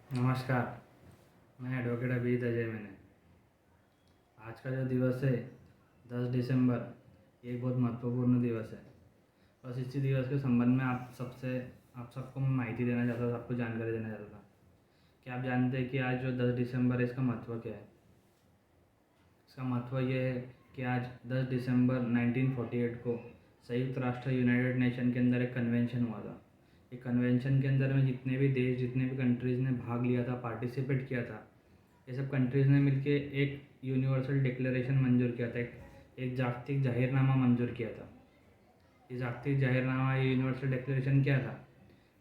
नमस्कार। मैं एडवोकेट अभिजीत अजय मैंने आज का जो दिवस है 10 दिसंबर, ये एक बहुत महत्वपूर्ण दिवस है। बस इसी दिवस के संबंध में आप सबको मैं माहिती देना चाहता था, सबको जानकारी देना चाहता था। क्या आप जानते हैं कि आज जो 10 दिसंबर है, इसका महत्व क्या है? इसका महत्व ये है कि आज 10 दिसंबर 1948 को संयुक्त राष्ट्र यूनाइटेड नेशन के अंदर एक कन्वेंशन हुआ था। एक कन्वेंशन के अंदर में जितने भी देश, जितने भी कंट्रीज़ ने भाग लिया था, पार्टिसिपेट किया था, ये सब कंट्रीज़ ने मिलके एक यूनिवर्सल डिक्लेरेशन मंजूर किया था, एक जागतिक जाहिरनामा मंजूर किया था। ये जागतिक जाहिरनामा, ये यूनिवर्सल डिक्लेरेशन क्या था?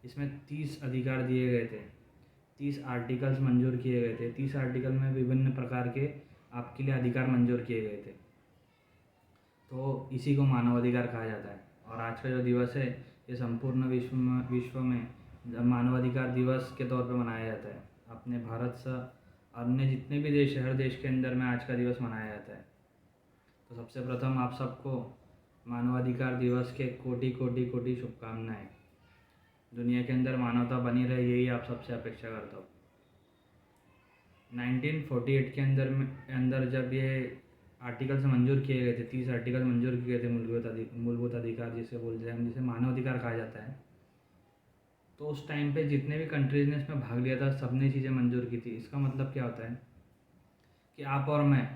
इसमें 30 अधिकार दिए गए थे, 30 आर्टिकल्स मंजूर किए गए थे। 30 आर्टिकल में विभिन्न प्रकार के आपके लिए अधिकार मंजूर किए गए थे। तो इसी को मानवाधिकार कहा जाता है। और आज का जो दिवस है, ये संपूर्ण विश्व में मानवाधिकार दिवस के तौर पे मनाया जाता है। अपने भारत से अन्य जितने भी देश, हर देश के अंदर में आज का दिवस मनाया जाता है। तो सबसे प्रथम आप सबको मानवाधिकार दिवस के कोटि कोटि कोटि शुभकामनाएं। दुनिया के अंदर मानवता बनी रहे, यही आप सबसे अपेक्षा करता हूँ। 1948 के अंदर जब ये आर्टिकल्स मंजूर किए गए थे, 30 आर्टिकल मंजूर किए गए थे, मूलभूत अधिकार जिसे बोलते हैं हम, जिसे मानवाधिकार कहा जाता है। तो उस टाइम पे जितने भी कंट्रीज़ ने इसमें भाग लिया था, सबने चीज़ें मंजूर की थी। इसका मतलब क्या होता है कि आप और मैं,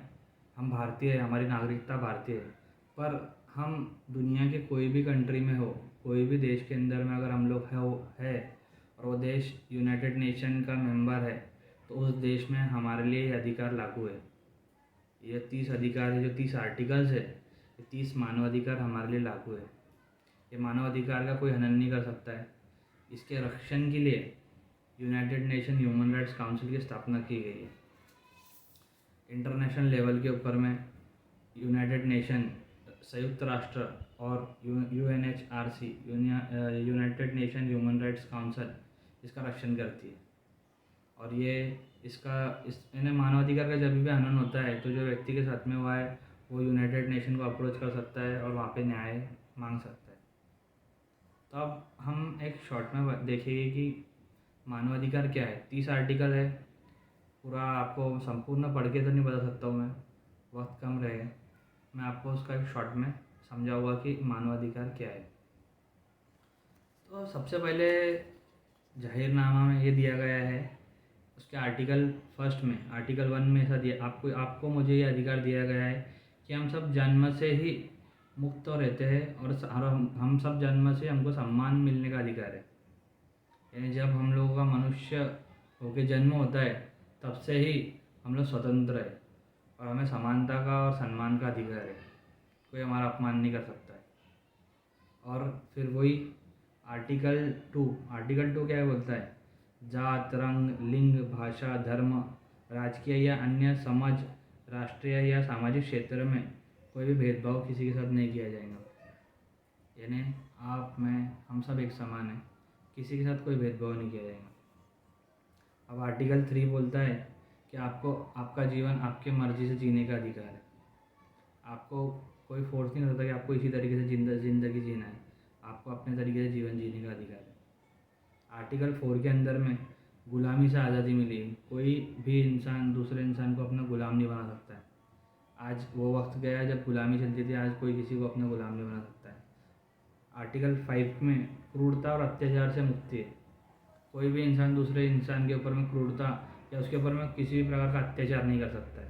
हम भारतीय हैं, हमारी नागरिकता भारतीय है, पर हम दुनिया के कोई भी कंट्री में हो, कोई भी देश के अंदर में अगर हम लोग है और वो देश यूनाइटेड नेशन का मेंबर है, तो उस देश में हमारे लिए ये अधिकार लागू है। ये 30 अधिकार है, जो 30 आर्टिकल्स है, ये 30 मानवाधिकार हमारे लिए लागू है। ये मानवाधिकार का कोई हनन नहीं कर सकता है। इसके रक्षण के लिए United nation human rights council की स्थापना की गई है। इंटरनेशनल लेवल के ऊपर में यूनाइटेड नेशन, संयुक्त राष्ट्र और UNHRC, United nation human rights council, इसका रक्षण करती है। और ये इन्हें मानवाधिकार का जब भी हनन होता है, तो जो व्यक्ति के साथ में हुआ है, वो यूनाइटेड नेशन को अप्रोच कर सकता है और वहाँ पे न्याय मांग सकता है। तो अब हम एक शॉर्ट में देखेंगे कि मानवाधिकार क्या है। 30 आर्टिकल है, पूरा आपको संपूर्ण पढ़ के तो नहीं बता सकता हूँ मैं, वक्त कम रहे। मैं आपको उसका एक शॉर्ट में समझाऊंगा कि मानवाधिकार क्या है। तो सबसे पहले जाहिरनामा में ये दिया गया है, उसके आर्टिकल फर्स्ट में, आर्टिकल 1 में ऐसा दिया, आपको मुझे ये अधिकार दिया गया है कि हम सब जन्म से ही मुक्त रहते हैं और हम सब जन्म से हमको सम्मान मिलने का अधिकार है। यानी जब हम लोगों का मनुष्य होके जन्म होता है, तब से ही हम लोग स्वतंत्र है और हमें समानता का और सम्मान का अधिकार है। कोई हमारा अपमान नहीं कर सकता है। और फिर वही आर्टिकल 2 क्या बोलता है? जात, रंग, लिंग, भाषा, धर्म, राजकीय या अन्य समझ, राष्ट्रीय या सामाजिक क्षेत्र में कोई भी भेदभाव किसी के साथ नहीं किया जाएगा। यानी आप, मैं, हम सब एक समान हैं, किसी के साथ कोई भेदभाव नहीं किया जाएगा। अब आर्टिकल 3 बोलता है कि आपको आपका जीवन आपकी मर्जी से जीने का अधिकार है। आपको कोई फोर्स नहीं करता कि आपको इसी तरीके से ज़िंदगी जीना है। आपको अपने तरीके से जीवन जीने का अधिकार है। आर्टिकल 4 के अंदर में गुलामी से आज़ादी मिली। कोई भी इंसान दूसरे इंसान को अपना गुलाम नहीं बना सकता है। आज वो वक्त गया जब गुलामी चलती थी, आज कोई किसी को अपना गुलाम नहीं बना सकता है। आर्टिकल 5 में क्रूरता और अत्याचार से मुक्ति है। कोई भी इंसान दूसरे इंसान के ऊपर में क्रूरता या उसके ऊपर में किसी भी प्रकार का अत्याचार नहीं कर सकता है।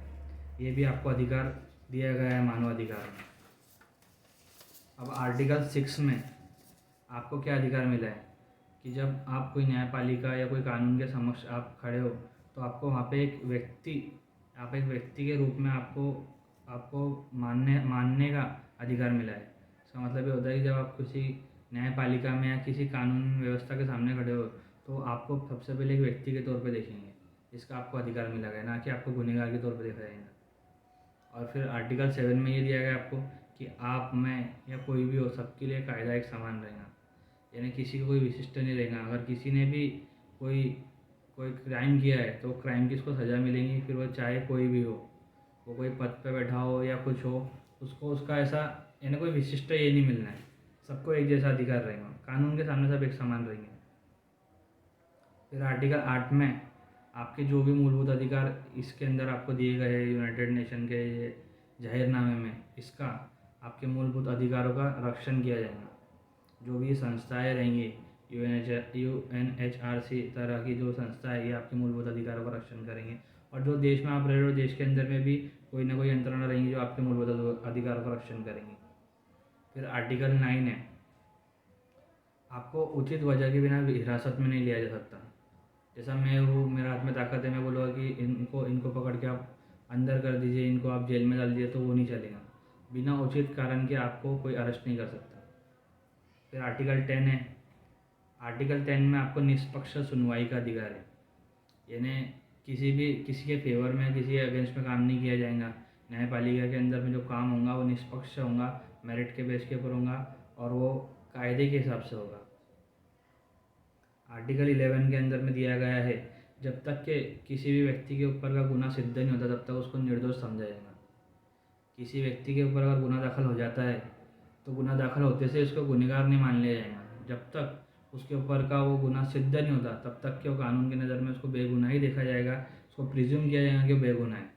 ये भी आपको अधिकार दिया गया है मानवाधिकार में। अब आर्टिकल 6 में आपको क्या अधिकार मिला है कि जब आप कोई न्यायपालिका या कोई कानून के समक्ष आप खड़े हो, तो आपको वहाँ पे एक व्यक्ति के रूप में आपको मानने का अधिकार मिला है। इसका मतलब ये होता है कि जब आप किसी न्यायपालिका में या किसी कानून व्यवस्था के सामने खड़े हो, तो आपको सबसे पहले एक व्यक्ति के तौर पे देखेंगे। इसका आपको अधिकार मिला गया, ना कि आपको गुनहगार के तौर पे देखा जाएगा। और फिर आर्टिकल 7 में ये दिया गया आपको कि आप, मैं या कोई भी हो, सबके लिए कायदा एक समान रहेगा। यानी किसी को कोई विशिष्ट नहीं रहेगा। अगर किसी ने भी कोई कोई क्राइम किया है, तो क्राइम की उसको सज़ा मिलेगी, फिर वो चाहे कोई भी हो, वो कोई पद पे बैठा हो या कुछ हो, उसको उसका ऐसा यानी कोई विशिष्ट ये नहीं मिलना है। सबको एक जैसा अधिकार रहेगा, कानून के सामने सब एक समान रहेंगे। फिर आर्टिकल 8 में आपके जो भी मूलभूत अधिकार इसके अंदर आपको दिए गए हैं यूनाइटेड नेशन के ये जाहिरनामे में, इसका आपके मूलभूत अधिकारों का रक्षण किया जाएगा। जो भी संस्थाएं रहेंगी UNHRC तरह की जो संस्था है, ये आपके मूलभूत अधिकारों का रक्षण करेंगे। और जो देश में आप रह रहे हो, देश के अंदर में भी कोई ना कोई यंत्रणा रहेंगी जो आपके मूलभूत अधिकारों का रक्षण करेंगी। फिर आर्टिकल 9 है, आपको उचित वजह के बिना हिरासत में नहीं लिया जा सकता। जैसा मैं हूँ, मेरे हाथ में ताकत है, मैं बोलूँगा कि इनको पकड़ के आप अंदर कर दीजिए, इनको आप जेल में डाल दीजिए, तो वो नहीं चलेगा। बिना उचित कारण के आपको कोई अरेस्ट नहीं कर सकता। फिर आर्टिकल 10 है, आर्टिकल 10 में आपको निष्पक्ष सुनवाई का अधिकार है। यानी किसी के फेवर में, किसी के अगेंस्ट में काम नहीं किया जाएगा। न्यायपालिका के अंदर में जो काम होगा वो निष्पक्ष होगा, मेरिट के बेस के ऊपर होगा और वो कायदे के हिसाब से होगा। आर्टिकल 11 के अंदर में दिया गया है, जब तक के किसी भी व्यक्ति के ऊपर का गुनाह सिद्ध नहीं होता तब तक उसको निर्दोष समझा जाएगा। किसी व्यक्ति के ऊपर अगर गुनाह दाखिल हो जाता है तो गुनाह दाखिल होते से उसको गुनहगार नहीं मान लिया जाएगा। जब तक उसके ऊपर का वो गुनाह सिद्ध नहीं होता तब तक के वो कानून की नज़र में उसको बेगुनाह ही देखा जाएगा, उसको प्रिज्यूम किया जाएगा कि वो बेगुनाह है।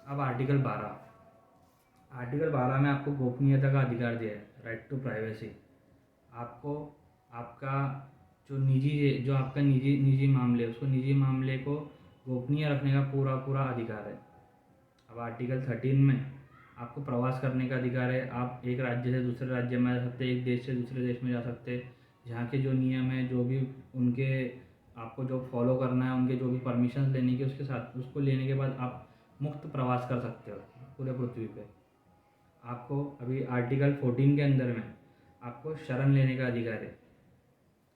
अब आर्टिकल 12 में आपको गोपनीयता का अधिकार दिया है, राइट टू प्राइवेसी। आपको आपका जो आपका निजी मामले, उसको निजी मामले को गोपनीय रखने का पूरा अधिकार है। अब आर्टिकल 13 में आपको प्रवास करने का अधिकार है। आप एक राज्य से दूसरे राज्य में जा सकते, एक देश से दूसरे देश में जा सकते। जहाँ के जो नियम है, जो भी उनके आपको जो फॉलो करना है, उनके जो भी परमिशन लेने की, उसके साथ उसको लेने के बाद आप मुक्त प्रवास कर सकते हो पूरे पृथ्वी पे। आपको अभी आर्टिकल 14 के अंदर में आपको शरण लेने का अधिकार है।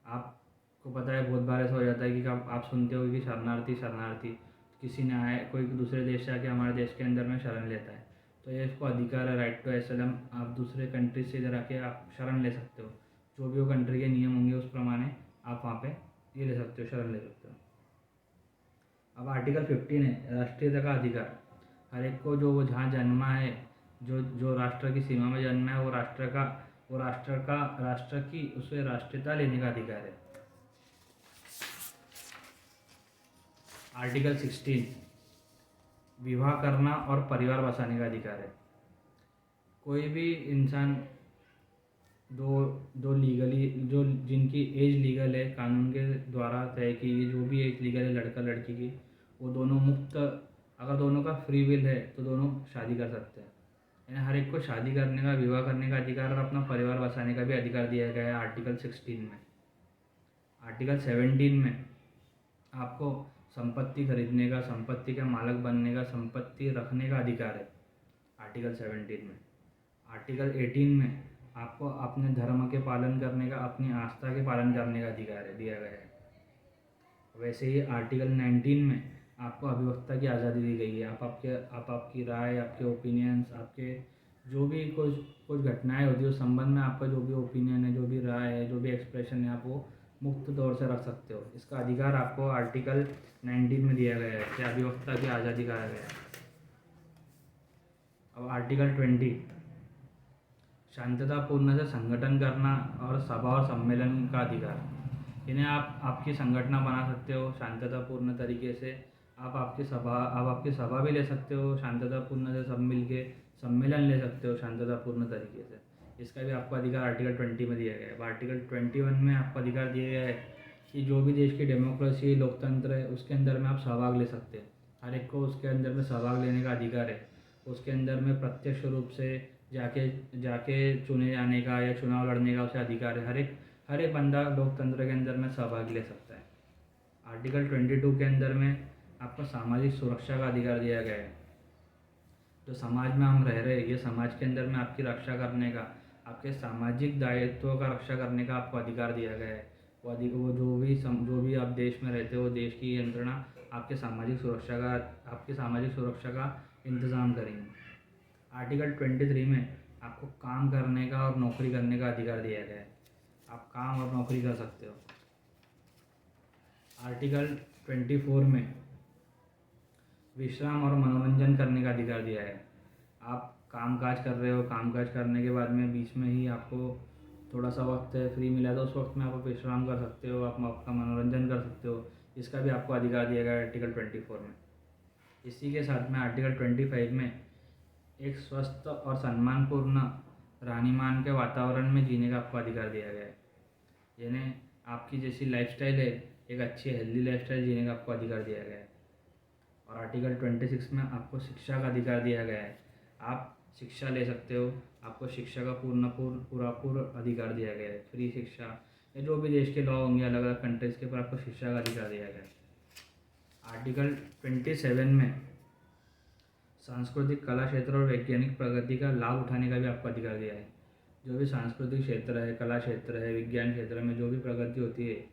आपको पता है बहुत बार ऐसा हो जाता है कि आप सुनते हो कि शरणार्थी किसी ने आए, कोई दूसरे देश से आके हमारे देश के अंदर में शरण लेता है, तो ये इसको अधिकार है, राइट टू एसाइलम। आप दूसरे कंट्री से इधर आके आप शरण ले सकते हो। जो भी वो कंट्री के नियम होंगे उस प्रमाणे आप वहाँ पे ये ले सकते हो, शरण ले सकते हो। अब आर्टिकल 15 है, राष्ट्रीयता का अधिकार। हर एक को जो वो जहाँ जन्मा है, जो राष्ट्र की सीमा में जन्मा है, वो राष्ट्र की उसे राष्ट्रीयता लेने का अधिकार है। आर्टिकल 16, विवाह करना और परिवार बसाने का अधिकार है। कोई भी इंसान दो लीगली जो जिनकी एज लीगल है, कानून के द्वारा तय की गई जो भी एज लीगल है लड़का लड़की की, वो दोनों मुक्त, अगर दोनों का फ्री विल है तो दोनों शादी कर सकते हैं। यानी हर एक को शादी करने का, विवाह करने का अधिकार और अपना परिवार बसाने का भी अधिकार दिया गया है आर्टिकल 16 में। आर्टिकल 17 में आपको संपत्ति खरीदने का, संपत्ति का मालक बनने का, संपत्ति रखने का अधिकार है आर्टिकल 17 में। आर्टिकल 18 में आपको अपने धर्म के पालन करने का, अपनी आस्था के पालन करने का अधिकार है, दिया गया है। वैसे ही आर्टिकल 19 में आपको अभिव्यक्ता की आज़ादी दी गई है। आप आपकी राय, आपके ओपिनियंस, आपके जो भी कुछ घटनाएं होती है उस संबंध में आपका जो भी ओपिनियन है, जो भी राय है, जो भी एक्सप्रेशन है, आप वो मुक्त तौर से रख सकते हो। इसका अधिकार आपको आर्टिकल 19 में दिया गया है कि अभिव्यक्ता की आज़ादी कहा गया है। अब आर्टिकल 20, शांततापूर्ण से संगठन करना और सभा और सम्मेलन का अधिकार। इन्हें आप आपकी संगठना बना सकते हो शांततापूर्ण तरीके से। आप आपकी सभा भी ले सकते हो शांततापूर्ण से, सब मिल के सम्मेलन ले सकते हो शांततापूर्ण तरीके से। इसका भी आपको अधिकार आर्टिकल 20 में दिया गया है। आर्टिकल 21 में आपको अधिकार दिया गया है कि जो भी देश की डेमोक्रेसी, लोकतंत्र है, उसके अंदर में आप सहभाग ले सकते हैं। हर एक को उसके अंदर में सहभाग लेने का अधिकार है। उसके अंदर में प्रत्यक्ष रूप से जाके चुने जाने का या चुनाव लड़ने का उसे अधिकार है। हर एक बंदा लोकतंत्र के अंदर में सहभाग ले सकता है। आर्टिकल 22 के अंदर में आपको सामाजिक सुरक्षा का अधिकार दिया गया है। जो समाज में हम रह रहे हैं, ये समाज के अंदर में आपकी रक्षा करने का, आपके सामाजिक दायित्वों का रक्षा करने का आपको अधिकार दिया गया है। वो जो भी आप देश में रहते हो, वो देश की यंत्रणा आपकी सामाजिक सुरक्षा का इंतज़ाम करेंगे। आर्टिकल 23 में आपको काम करने का और नौकरी करने का अधिकार दिया गया है। आप काम और नौकरी कर सकते हो। आर्टिकल 24 में विश्राम और मनोरंजन करने का अधिकार दिया है। आप कामकाज कर रहे हो, कामकाज करने के बाद में बीच में ही आपको थोड़ा सा वक्त है फ्री मिला है तो उस वक्त में आप विश्राम कर सकते हो, आप आपका मनोरंजन कर सकते हो, इसका भी आपको अधिकार दिया गया है आर्टिकल 24 में। इसी के साथ में आर्टिकल 25 में एक स्वस्थ और सम्मानपूर्ण राहणीमान के वातावरण में जीने का आपको अधिकार दिया गया है। यानी आपकी जैसी लाइफस्टाइल है, एक अच्छी हेल्दी लाइफस्टाइल जीने का आपको अधिकार दिया गया है। और आर्टिकल 26 में आपको शिक्षा का अधिकार दिया गया है, आप शिक्षा ले सकते हो, आपको शिक्षा का पूरा अधिकार दिया गया है, फ्री शिक्षा, या जो भी देश के लॉ होंगे अलग अलग कंट्रीज़ के ऊपर आपको शिक्षा का अधिकार दिया गया है। आर्टिकल 27 में सांस्कृतिक कला क्षेत्र और वैज्ञानिक प्रगति का लाभ उठाने का भी आपको अधिकार दिया है। जो भी सांस्कृतिक क्षेत्र है, कला क्षेत्र है, विज्ञान क्षेत्र में जो भी प्रगति होती है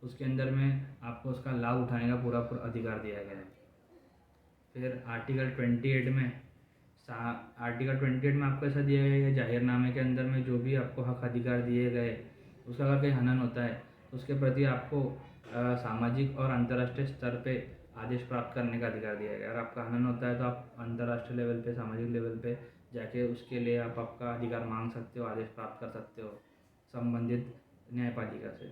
उसके अंदर में आपको उसका लाभ उठाने का पूरा अधिकार दिया गया है। फिर आर्टिकल 28 में आपको ऐसा दिया गया है कि जाहिरनामे के अंदर में जो भी आपको हक अधिकार दिए गए उसका अगर कोई हनन होता है तो उसके प्रति आपको सामाजिक और अंतर्राष्ट्रीय स्तर पे आदेश प्राप्त करने का अधिकार दिया गया है। अगर आपका हनन होता है तो आप अंतर्राष्ट्रीय लेवल पे, सामाजिक लेवल पे जाके उसके लिए आप आपका अधिकार मांग सकते हो, आदेश प्राप्त कर सकते हो संबंधित न्यायपालिका से।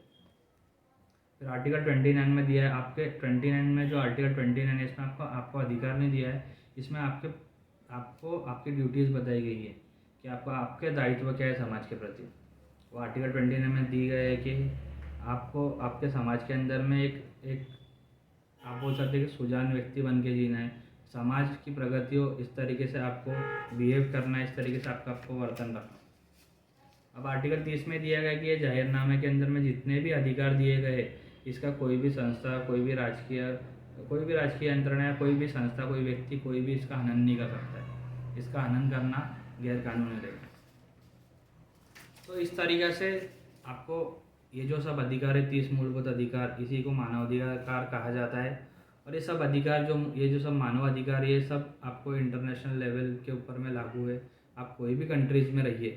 फिर आर्टिकल 29 में दिया है आपके 29 में जो आर्टिकल 29 है इसमें आपको अधिकार नहीं दिया है, इसमें आपको आपकी ड्यूटीज़ बताई गई है कि आपके दायित्व क्या है समाज के प्रति। वो आर्टिकल 29 में दी गई है कि आपको आपके समाज के अंदर में एक आप बोल सकते हैं कि सुजान व्यक्ति बन के जीना है, समाज की प्रगति हो इस तरीके से आपको बिहेव करना है, इस तरीके से आपको वर्तन रखना। अब आर्टिकल 30 में दिया गया कि ये जाहिरनामे के अंदर में जितने भी अधिकार दिए गए इसका कोई भी संस्था, कोई भी राजकीय यंत्रणा या कोई भी संस्था, कोई व्यक्ति, कोई भी इसका हनन नहीं कर सकता है। इसका हनन करना गैर कानूनी रहेगा। तो इस तरीके से आपको ये जो सब अधिकार है 30 मूलभूत अधिकार, इसी को मानवाधिकार कहा जाता है। और ये सब अधिकार ये जो सब मानव अधिकार ये सब आपको इंटरनेशनल लेवल के ऊपर में लागू है। आप कोई भी कंट्रीज़ में रहिए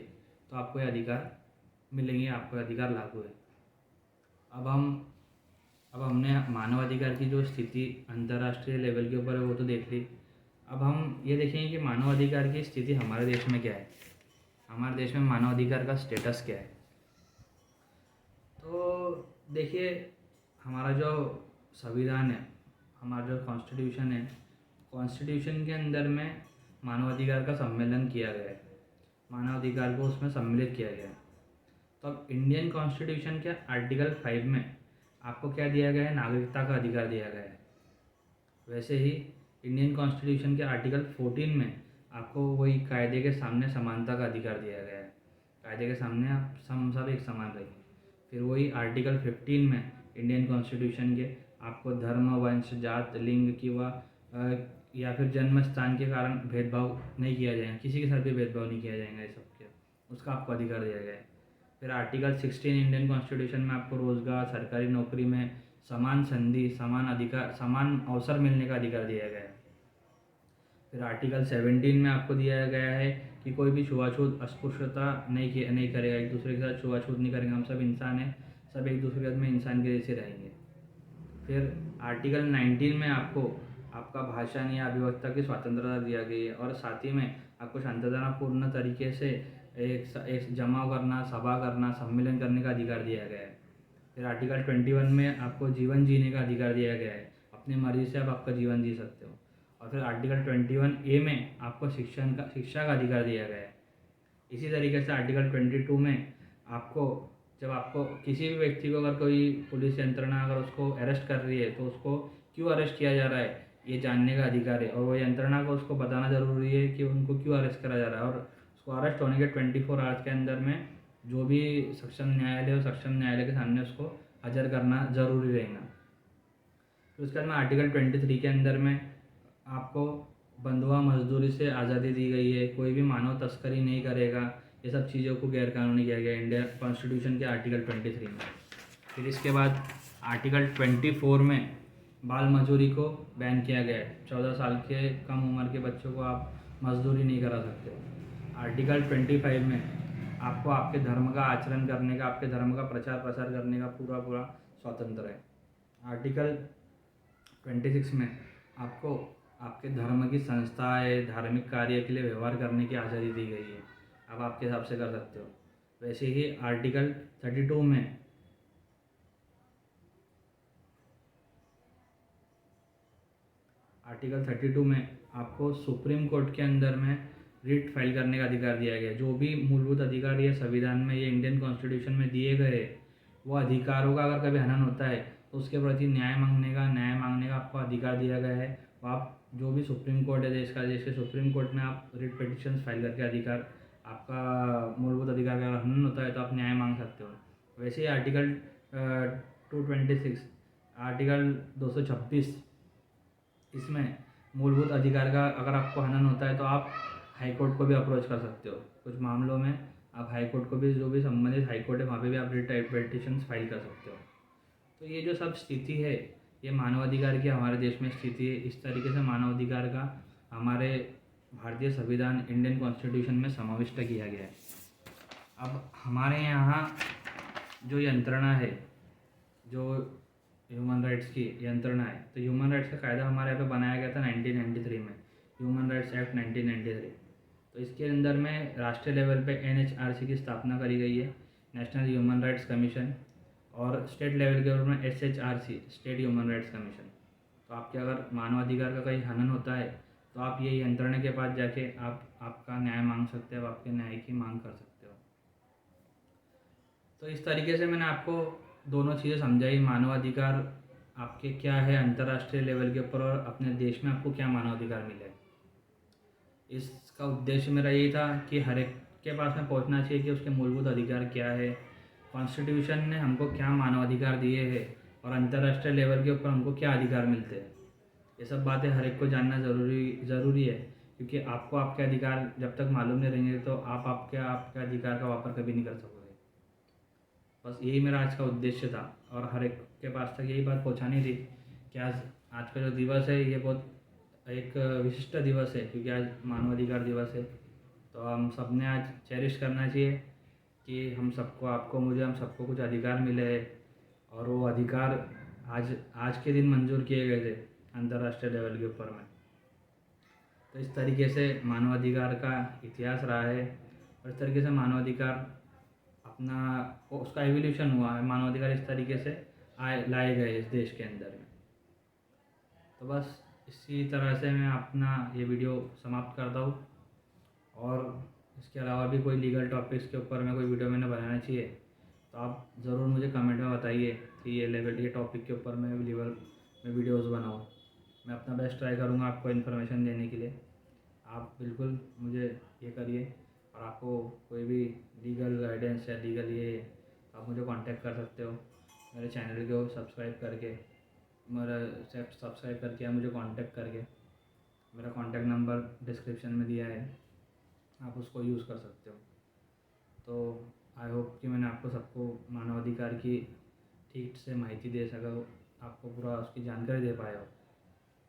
तो आपको ये अधिकार मिलेंगे, आपको अधिकार लागू है। अब हमने मानवाधिकार की जो स्थिति अंतर्राष्ट्रीय लेवल के ऊपर है वो तो देख ली। अब हम ये देखेंगे कि मानवाधिकार की स्थिति हमारे देश में क्या है, हमारे देश में मानवाधिकार का स्टेटस क्या है। तो देखिए, हमारा जो संविधान है, हमारा जो कॉन्स्टिट्यूशन है, कॉन्स्टिट्यूशन के अंदर में मानवाधिकार का सम्मेलन किया गया है, मानवाधिकार को उसमें सम्मिलित किया गया है। तो अब इंडियन कॉन्स्टिट्यूशन के आर्टिकल 5 में आपको क्या दिया गया है, नागरिकता का अधिकार दिया गया है। वैसे ही इंडियन कॉन्स्टिट्यूशन के आर्टिकल 14 में आपको वही कायदे के सामने समानता का अधिकार दिया गया है, कायदे के सामने आप सब एक समान रहिए। फिर वही आर्टिकल 15 में इंडियन कॉन्स्टिट्यूशन के आपको धर्म, वंश, जात, लिंग या फिर जन्म स्थान के कारण भेदभाव नहीं किया जाएगा, किसी के साथ भी भेदभाव नहीं किया जाएगा, ये सब के उसका आपको अधिकार दिया गया है। फिर आर्टिकल 16 इंडियन कॉन्स्टिट्यूशन में आपको रोज़गार, सरकारी नौकरी में समान संधि, समान अधिकार, समान अवसर मिलने का अधिकार दिया गया है। फिर आर्टिकल 17 में आपको दिया गया है कि कोई भी छुआछूत, अस्पृश्यता नहीं करेगा, एक दूसरे के साथ छुआछूत नहीं करेंगे, हम सब इंसान हैं, सब एक दूसरे में इंसान के जैसे रहेंगे। फिर आर्टिकल 19 में आपको आपका भाषण या अभिव्यक्ति की स्वतंत्रता दिया गई है और साथ ही में आपको शांतिपूर्ण तरीके से एक जमाव करना, सभा करना, सम्मेलन करने का अधिकार दिया गया है। फिर आर्टिकल 21 में आपको जीवन जीने का अधिकार दिया गया है, अपनी मर्जी से आप आपका जीवन जी सकते हो। और फिर आर्टिकल 21A में आपको शिक्षा का अधिकार दिया गया है। इसी तरीके से आर्टिकल 22 में जब आपको किसी भी व्यक्ति को अगर कोई पुलिस यंत्रणा अगर उसको अरेस्ट कर रही है तो उसको क्यों अरेस्ट किया जा रहा है ये जानने का अधिकार है, और वो यंत्रणा को उसको बताना ज़रूरी है कि उनको क्यों अरेस्ट करा जा रहा है। और उसको अरेस्ट होने के 24 आवर्स के अंदर में जो भी सक्षम न्यायालय के सामने उसको हाजिर करना ज़रूरी रहेगा। तो उसके बाद में आर्टिकल 23 के अंदर में आपको बंधुआ मजदूरी से आज़ादी दी गई है, कोई भी मानव तस्करी नहीं करेगा, ये सब चीज़ों को गैरकानूनी किया गया इंडिया कॉन्स्टिट्यूशन के आर्टिकल 23 में। फिर इसके बाद आर्टिकल 24 में बाल मजदूरी को बैन किया गया है, 14 साल के कम उम्र के बच्चों को आप मजदूरी नहीं करा सकते। आर्टिकल 25 में आपको आपके धर्म का आचरण करने का, आपके धर्म का प्रचार प्रसार करने का पूरा स्वतंत्र है। आर्टिकल 26 में आपको आपके धर्म की संस्थाएं, धार्मिक कार्य के लिए व्यवहार करने की आज़ादी दी गई है, आप आपके हिसाब से कर सकते हो। वैसे ही आर्टिकल 32 में आपको सुप्रीम कोर्ट के अंदर में रिट फाइल करने का अधिकार दिया गया है। जो भी मूलभूत अधिकार ये संविधान में, ये इंडियन कॉन्स्टिट्यूशन में दिए गए, वो अधिकारों का अगर कभी हनन होता है तो उसके प्रति न्याय मांगने का आपको अधिकार दिया गया है। तो आप जो भी सुप्रीम कोर्ट है देश के सुप्रीम कोर्ट में आप रिट पिटिशन फाइल करके अधिकार, आपका मूलभूत अधिकार का हनन होता है तो आप न्याय मांग सकते हो। वैसे ही आर्टिकल 226, आर्टिकल 226, इसमें मूलभूत अधिकार का अगर आपको हनन होता है तो आप हाई कोर्ट को भी अप्रोच कर सकते हो। कुछ मामलों में आप हाई कोर्ट को भी, जो भी संबंधित हाई कोर्ट है वहाँ पे भी आप रिट पिटिशन फाइल कर सकते हो। तो ये जो सब स्थिति है, ये मानवाधिकार की हमारे देश में स्थिति है। इस तरीके से मानवाधिकार का हमारे भारतीय संविधान, इंडियन कॉन्स्टिट्यूशन में समाविष्ट किया गया है। अब हमारे यहाँ जो यंत्रणा है, जो ह्यूमन राइट्स की यंत्रणा है, तो ह्यूमन राइट्स का कायदा हमारे यहाँ पे बनाया गया था 1993 में, ह्यूमन राइट्स एक्ट 1993। तो इसके अंदर में राष्ट्रीय लेवल पे NHRC की स्थापना करी गई है, नेशनल ह्यूमन राइट्स कमीशन, और स्टेट लेवल के ऊपर में SHRC, state human rights commission. तो आपके अगर मानवाधिकार का कहीं हनन होता है तो आप ये यंत्रणा के पास जाके आपका न्याय मांग सकते हो, आपके न्याय की मांग कर सकते हो। तो इस तरीके से मैंने आपको दोनों चीज़ें समझाई, मानवाधिकार आपके क्या है अंतर्राष्ट्रीय लेवल के ऊपर, और अपने देश में आपको क्या मानवाधिकार मिले। इसका उद्देश्य मेरा यही था कि हर एक के पास में पहुंचना चाहिए कि उसके मूलभूत अधिकार क्या है, कॉन्स्टिट्यूशन ने हमको क्या मानवाधिकार दिए हैं, और अंतर्राष्ट्रीय लेवल के ऊपर हमको क्या अधिकार मिलते हैं। ये सब बातें हर एक को जानना ज़रूरी है, क्योंकि आपको आपके अधिकार जब तक मालूम नहीं रहेंगे तो आप आपके अधिकार का वापर कभी नहीं कर सकोगे। बस यही मेरा आज का उद्देश्य था, और हर एक के पास तक यही बात पहुंचानी थी कि आज का जो दिवस है ये बहुत एक विशिष्ट दिवस है, क्योंकि आज मानवाधिकार दिवस है। तो हम सब ने आज चेरिश करना चाहिए कि हम सबको, आपको, मुझे, हम सबको कुछ अधिकार मिले हैं, और वो अधिकार आज के दिन मंजूर किए गए थे अंतर्राष्ट्रीय लेवल के ऊपर में। तो इस तरीके से मानवाधिकार का इतिहास रहा है, और इस तरीके से मानवाधिकार अपना उसका एवोल्यूशन हुआ है। मानवाधिकार इस तरीके से लाए गए इस देश के अंदर में। तो बस इसी तरह से मैं अपना ये वीडियो समाप्त करता हूँ, और इसके अलावा भी कोई लीगल टॉपिक्स के ऊपर में कोई वीडियो मैंने बनाना चाहिए तो आप ज़रूर मुझे कमेंट में बताइए कि ये टॉपिक के ऊपर मैं वीडियोस बनाऊँ। मैं अपना बेस्ट ट्राई करूँगा आपको इन्फॉर्मेशन देने के लिए। आप बिल्कुल मुझे ये करिए, और आपको कोई भी लीगल गाइडेंस या लीगल ये, आप मुझे कांटेक्ट कर सकते हो। मेरे चैनल को सब्सक्राइब करके या मुझे कांटेक्ट करके, मेरा कांटेक्ट नंबर डिस्क्रिप्शन में दिया है, आप उसको यूज़ कर सकते हो। तो आई होप कि मैंने आपको सबको मानवाधिकार की ठीक से माहिती दे सका, आपको पूरा उसकी जानकारी दे पाया हो।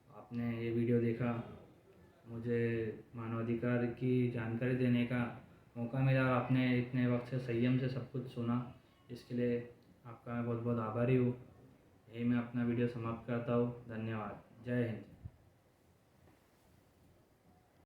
आपने ये वीडियो देखा, मुझे मानवाधिकार की जानकारी देने का मौका मिला, और आपने इतने वक्त से संयम से सब कुछ सुना, इसके लिए आपका मैं बहुत बहुत आभारी हूँ। यही मैं अपना वीडियो समाप्त करता हूँ। धन्यवाद। जय हिंद।